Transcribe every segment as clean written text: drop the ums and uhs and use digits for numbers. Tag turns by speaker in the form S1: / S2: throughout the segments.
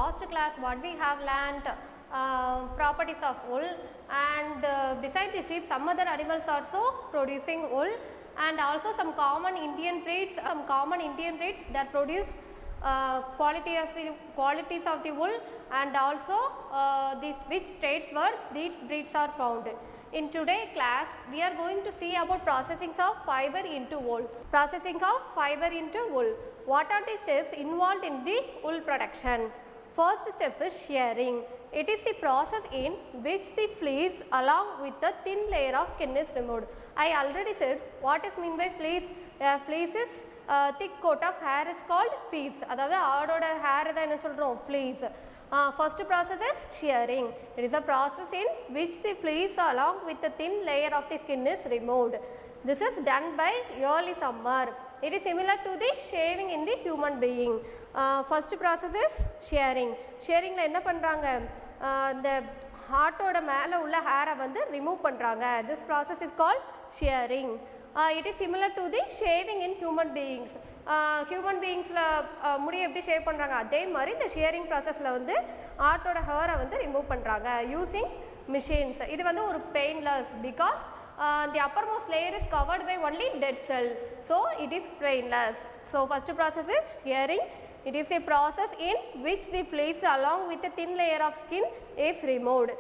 S1: last class what we have learnt properties of wool, and beside the sheep some other animals also producing wool, and also some common Indian breeds that produce qualities of the wool, and also which states where these breeds are found. In today's class, we are going to see about processing of fiber into wool. Processing of fiber into wool. What are the steps involved in the wool production? First step is shearing. It is the process in which the fleece along with the thin layer of skin is removed. I already said what is meant by fleece. Fleece is thick coat of hair is called fleece. அதாவது ஆடோட hair தான் என்ன சொல்றோம் fleece. First process is shearing. It is a process in which the fleece along with the thin layer of the skin is removed. This is done by early summer. It is similar to the shaving in the human being. First process is shearing. Shearing la enna பண்றாங்க the heart oda மேல உள்ள hair வந்து remove பண்றாங்க. This process is called shearing. It is similar to the shaving in human beings. Human beings la முடி எப்படி shave பண்றாங்க அதே மாதிரி இந்த shearing process ல வந்து ஆட்டோட hair வந்து remove பண்றாங்க using machines. இது வந்து ஒரு painless because the uppermost layer is covered by only dead cell, so it is painless. So first process is shearing. It is a process in which the fleece along with a thin layer of skin is removed.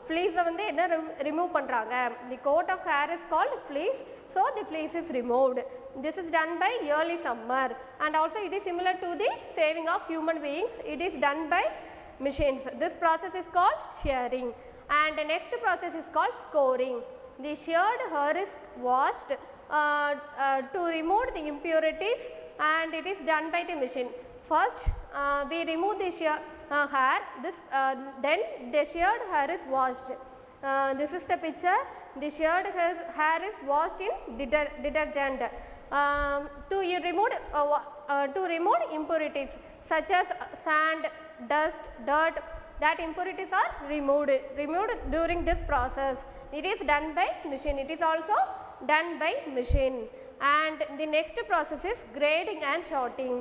S1: Fleece வந்து என்ன remove பண்றாங்க. The coat of hair is called fleece, so the fleece is removed. This is done by early summer, and also it is similar to the shaving of human beings. It is done by machines. This process is called shearing, and the next process is called scoring. The sheared hair is washed to remove the impurities, and it is done by the machine. First we remove the hair, then the sheared hair is washed. This is the picture. The sheared hair is washed in detergent to remove impurities such as sand, dust, dirt. That impurities are removed during this process. It is done by machine. It is also done by machine. And the next process is grading and sorting.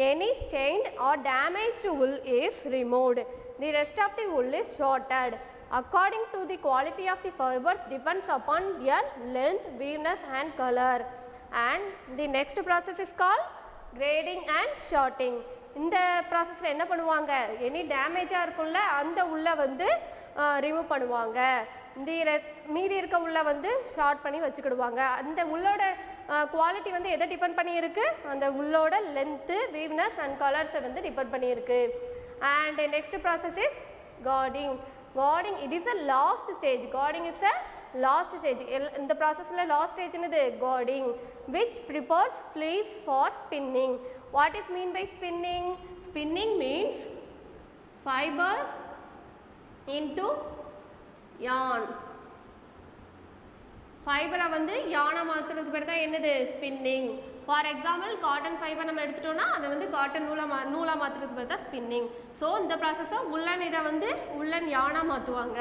S1: Any stained or damaged wool is removed. The rest of the wool is sorted. According to the quality of the fibers depends upon their length, weaviness and color. And the next process is called grading and sorting. இந்த ப்ராசஸில் என்ன பண்ணுவாங்க any டேமேஜாக இருக்குள்ள அந்த உள்ள வந்து remove பண்ணுவாங்க. மீதி இருக்க உள்ள வந்து ஷார்ட் பண்ணி வச்சுக்கிடுவாங்க. அந்த உள்ளோட குவாலிட்டி வந்து எதை டிபெண்ட் பண்ணியிருக்கு அந்த உள்ளோட லென்த்து, வீவ்னஸ் அண்ட் கலர்ஸை வந்து டிபெண்ட் பண்ணியிருக்கு. And next process is guarding. Guarding it is a last stage. Guarding is a last stage. இந்த processல last stage என்னது carding, which prepares fleece for spinning. What is mean by spinning? Spinning means fiber into yarn. ஃபைபரை வந்து யானை மாற்றுறதுக்கு பேர் தான் என்னது spinning. For example cotton fibre நம்ம எடுத்துட்டோம்னா அதை வந்து காட்டன் நூலாக மாற்றுறதுக்கு பேர் தான் ஸ்பின்னிங். ஸோ இந்த ப்ராசஸை உள்ளன் இதை வந்து உள்ளன் யானை மாற்றுவாங்க.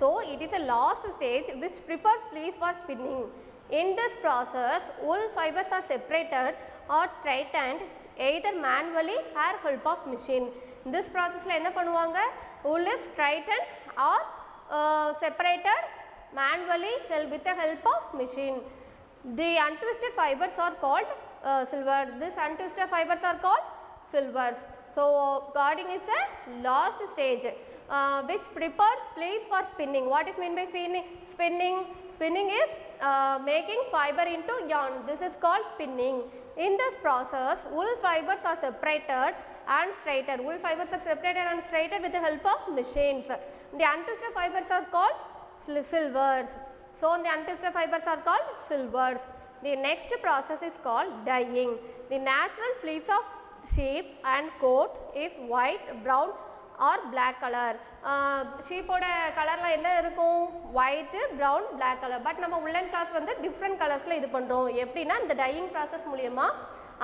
S1: So it is a last stage which prepares fleece for spinning. In this process wool fibers are separated or straightened either manually or help of machine. this processல என்ன பண்ணுவாங்க wool is straightened or separated manually with the help of machine. The untwisted fibers are called silver. These untwisted fibers are called silvers. So carding is a last stage which prepares fleece for spinning. What is meant by spinning? Spinning is making fiber into yarn. This is called spinning. In this process wool fibers are separated and straightened. Wool fibers are separated and straightened with the help of machines. The untwisted fibers are called silvers. So the untwisted fibers are called silvers. The next process is called dyeing. The natural fleece of sheep and coat is white, brown or black color. sheep oda color la enna irukum white, brown, black color. But நம்ம woolen cloth வந்து different colors la idu பண்றோம். எப்படினா இந்த dyeing process மூலமா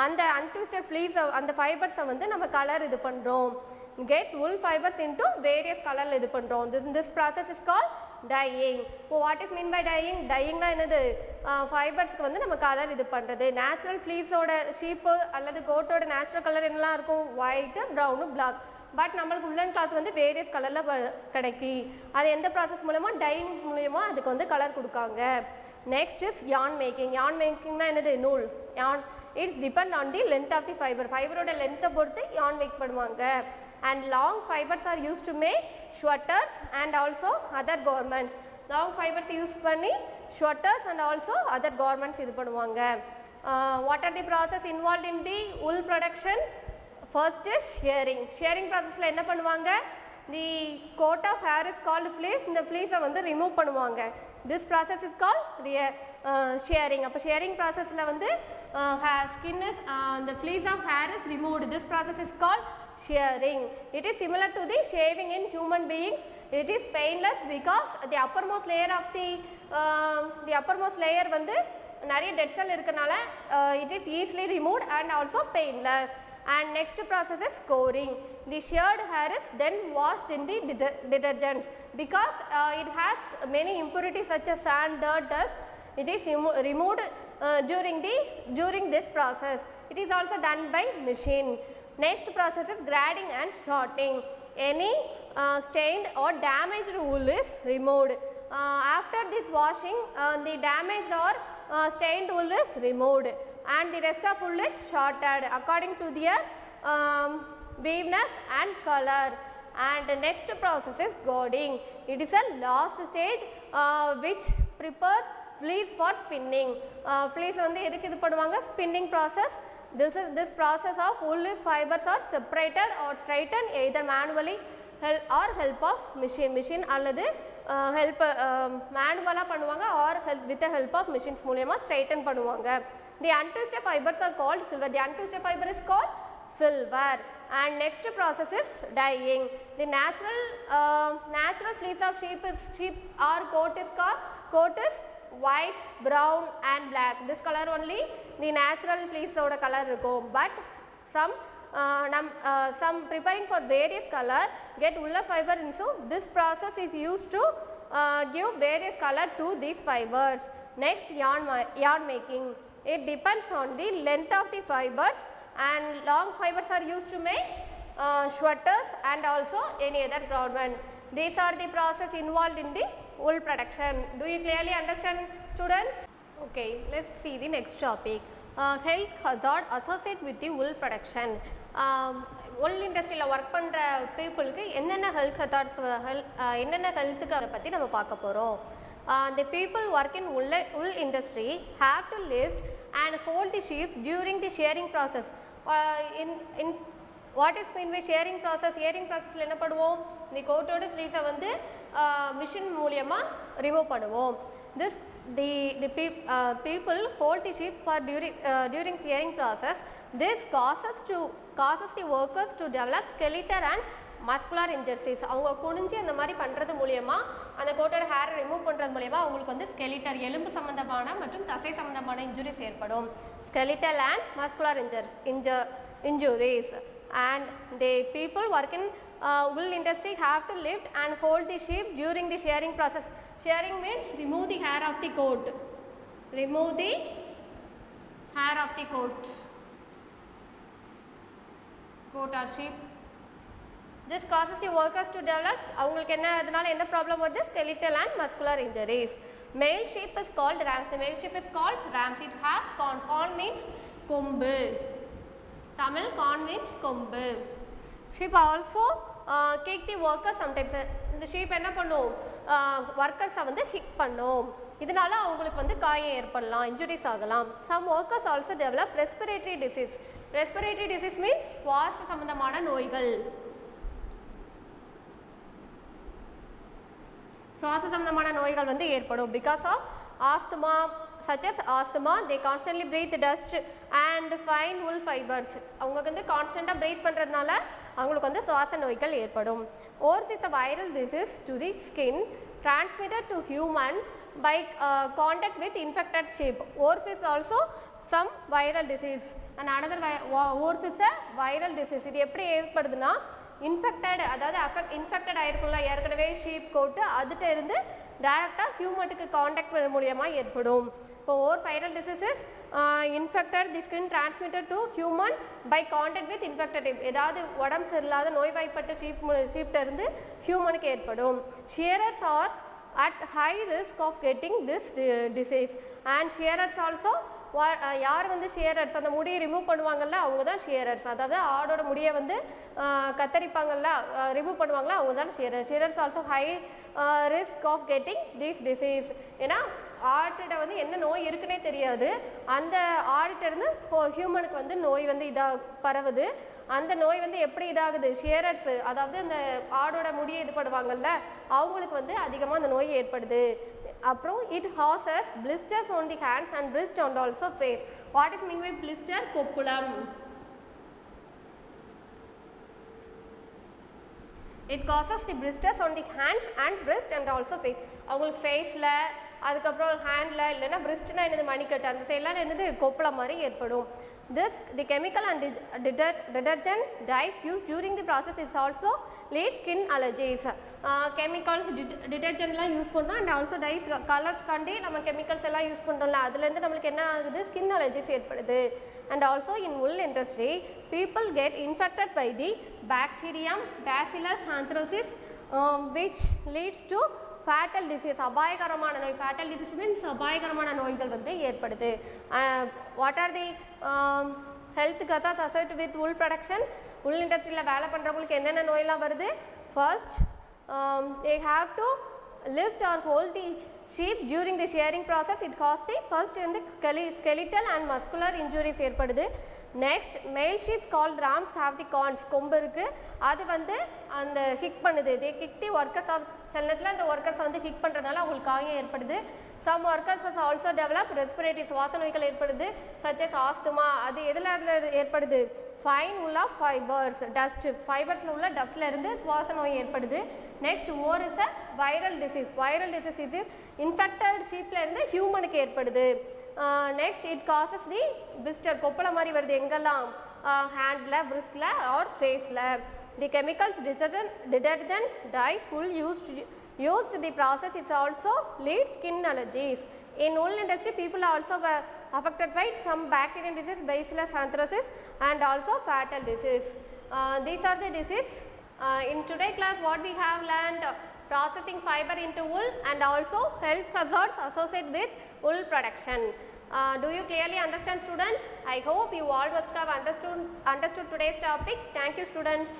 S1: அந்த untwisted fleece அந்த fibers வந்து நம்ம கலர் இது பண்றோம். get wool fibers into various color la idu பண்றோம். This process is called dyeing. So what is mean by dyeing? dyeing la enadhu fibers ku vandu nama color idu pandrathu. Natural fleece oda sheep alladhu goat oda natural color enna irukum white, brown, black. But நம்மளுக்கு உள்ளன் cloth வந்து various கலரில் கிடைக்கி அது எந்த process மூலமா dyeing மூலமா அதுக்கு வந்து கலர் கொடுக்காங்க. Next is yarn making. yarn மேக்கிங்னா என்னது நூல். yarn it's depend on the length of the fibre. ஃபைபரோட லென்த்தை பொறுத்து yarn மேக் பண்ணுவாங்க. And long fibres are use to make sweaters and also other garments. Long fibres use பண்ணி sweaters and also other garments இது பண்ணுவாங்க. What are the process involve in the wool production? First is shearing. Shearing ப்ராசஸில் என்ன பண்ணுவாங்க? The coat of hair is called fleece. இந்த ஃப்ளீஸை வந்து remove பண்ணுவாங்க. This process is called sharing. அப்போ sharing ப்ராசஸில் வந்து skin is the fleece of hair is removed. This process is called shearing. It is similar to the shaving in human beings. It is painless because the uppermost layer of the uppermost layer வந்து நிறைய dead cell இருக்கனால it is easily removed and also painless. And next process is scoring. The sheared hair is then washed in the detergents because it has many impurities such as sand, dirt, dust. It is removed during this process. It is also done by machine. Next process is grading and sorting. Any stained or damaged wool is removed. After this washing, the damaged or stained wool is removed and the rest of wool is sorted according to their waviness and color. And the next process is cording. It is a last stage which prepares fleece for spinning. Fleece வந்து எதுக்கு இது பண்ணுவாங்க? Spinning process. This process of wool fibers are separated or straightened either manually or help of machine அல்லது help manually பண்ணுவாங்க or with the help of machines மூலமா straighten பண்ணுவாங்க. The untwisted fibers are called silver. The untwisted fiber is called silver. And next process is dyeing. The natural fleece of sheep or coat is white, brown and black. This color only the natural fleece oda color irukum. But some preparing for various color get wool fiber, and so this process is used to give various color to these fibers. Next, yarn making. It depends on the length of the fibers and long fibers are used to make sweaters and also any other garment. These are the process involved in the wool production. Do you clearly understand, students? Okay, let's see the next topic. Health hazard associated with the wool production. wool industry la work பண்ற people-க்கு என்னென்ன health hazards என்னென்ன health-க்கு அத பத்தி நம்ம பார்க்க போறோம். The people work in wool industry have to lift and hold the sheaves during the shearing process. In what is mean by shearing process? Shearing process la என்ன பண்ணுவோம்? the coat oda fleece வந்து machine மூலமா remove பண்ணுவோம். The people hold the sheep for during shearing process. This causes the workers to develop skeletal and muscular injuries. அவங்க குனிஞ்சி அந்த மாதிரி பண்றது மூலமா அந்த கோட்டோட ஹேர் ரிமூவ் பண்றது மூலமா அவங்களுக்கு வந்து ஸ்கெலிட்டல் எலும்பு சம்பந்தமான மற்றும் தசை சம்பந்தமான இன்ஜுரிஸ் ஏற்படும். skeletal and muscular injuries. And the people work in wool industry have to lift and hold the sheep during the shearing process. Shearing means remove the hair of the coat. Remove the hair of the coat or sheep. This causes the workers to develop avungalukku enna adanaala enna problem varudhu? skeletal and muscular injuries. Male sheep is called rams. The male sheep is called rams. It has corn. Corn means kombu. Tamil corn means kombu. Sheep also kick the workers sometimes. இந்த sheep என்ன பண்ணும்? workers வந்து kick பண்ணும். இதனால அவங்களுக்கு வந்து காயம் ஏற்படலாம், injuries ஆகலாம். Some workers also develop respiratory disease. Respiratory disease means சுவாச சம்பந்தமான நோய்கள். சுவாச சம்பந்தமான நோய்கள் வந்து ஏற்படும் because of asthma, such as asthma. They constantly breathe dust and fine wool fibers. அவங்களுக்கு வந்து கான்ஸ்டன்ட்டா breathe பண்றதுனால அவங்களுக்கு வந்து சுவாச நோய்கள் ஏற்படும். Orf is a viral disease to the skin transmitted to human by contact with infected sheep. Orf is also some viral disease and another orf is a viral disease. இது எப்படி ஏற்படுதுன்னா இன்ஃபெக்டட் அதாவது infected ஆயிருக்கும்ல ஏற்கனவே sheep கோட்டு அதுகிட்ட இருந்து டைரெக்டாக ஹியூமனுக்கு contact மூலியமாக ஏற்படும். இப்போ orf viral diseases infected the skin transmitted to human by contact with infected ஏதாவது உடம்பு சரியில்லாத நோய்வாய்ப்பட்ட ஷீப்ட இருந்து ஹியூமனுக்கு ஏற்படும். Shearers are at high risk of getting this disease and shearers also யார் வந்து ஷியரர்ஸ் அந்த முடியை ரிமூவ் பண்ணுவாங்கல்ல அவங்க தான் ஷியரர்ஸ். அதாவது ஆடோட முடியை வந்து கத்தரிப்பாங்கல்ல ரிமூவ் பண்ணுவாங்களா அவங்க தான் shearers. Shearers also high risk of getting this disease. ஏன்னா ஆட்டிட வந்து என்ன நோய் இருக்குன்னே தெரியாது, அந்த ஆடிட்ட இருந்து ஹியூமனுக்கு வந்து நோய் வந்து பரவுது. அந்த நோய் வந்து எப்படி இதாகுது, ஷியரர்ஸ் அதாவது அந்த ஆடோட முடியை இது பண்ணுவாங்கல்ல அவங்களுக்கு வந்து அதிகமாக அந்த நோய் ஏற்படுது. அப்புறம் it causes blisters on the hands and wrist and also face. What is mean by blister? கொப்புளம். It causes the blisters on the hands and wrist and also face. அவங்களுக்கு ஃபேஸில் அதுக்கப்புறம் ஹேண்டில் இல்லைன்னா பிரிஸ்ட்னா என்னது மணிக்கட்டு அந்த சைட்லாம் என்னது கொப்பளம் மாதிரி ஏற்படும். This the chemical and detergent dyes used during the process is also lead skin allergies. Chemicals detergentலாம் யூஸ் பண்ணுறோம் அண்ட் ஆல்சோ டைஸ் கலர்ஸ் காண்டி நம்ம கெமிக்கல்ஸ் எல்லாம் யூஸ் பண்ணுறோம்ல அதுலேருந்து நம்மளுக்கு என்ன ஆகுது ஸ்கின் அலர்ஜிஸ் ஏற்படுது. And also in wool industry people get infected by the bacterium Bacillus anthracis which leads to fatal disease அபாயகரமான நோய். ஃபேட்டல் டிசீஸ் மீன்ஸ் அபாயகரமான நோய்கள் வந்து ஏற்படுது. What are the health causes associate with wool production? wool இண்டஸ்ட்ரியில் வேலை பண்ணுறவங்களுக்கு என்னென்ன நோயெல்லாம் வருது? First they have to lift or hold the sheep during the shearing process. It causes the first in the skeletal and muscular injuries ஏற்படுது. Next மேல் ships called rams have the corns கொம்பு இருக்குது அது வந்து அந்த ஹிக் பண்ணுது. தே கிக் தி ஒர்க்கர்ஸ் ஆஃப் சில நேரத்தில் அந்த ஒர்க்கர்ஸ் வந்து ஹிக் பண்ணுறதுனால அவங்களுக்கு காயம் ஏற்படுது. Some workers also develop respiratory சுவாச நோய்கள் ஏற்படுது சச்சஸ் ஆஸ்துமா. அது எதில் ஏற்படுது? ஃபைன் உள்ள ஃபைபர்ஸ் டஸ்ட் ஃபைபர்ஸில் உள்ள டஸ்ட்டில் இருந்து சுவாச நோய் ஏற்படுது. Next orf is a viral disease. Viral disease is infected ஷீப்பில் இருந்து ஹியூமனுக்கு ஏற்படுது. Next it causes the blister கொப்பளம் மாதிரி வருது எங்கெல்லாம் ஹேண்டில் பிரிஸ்டில் ஆர் ஃபேஸில். The chemicals detergent dyes wool used the process is also lead skin allergies. In wool industry people are also affected by some bacterial disease Bacillus anthracis and also fatal disease. These are the disease. In today class what we have learned processing fiber into wool and also health hazards associated with wool production. Do you clearly understand students? I hope you all must have understood today's topic. Thank you students.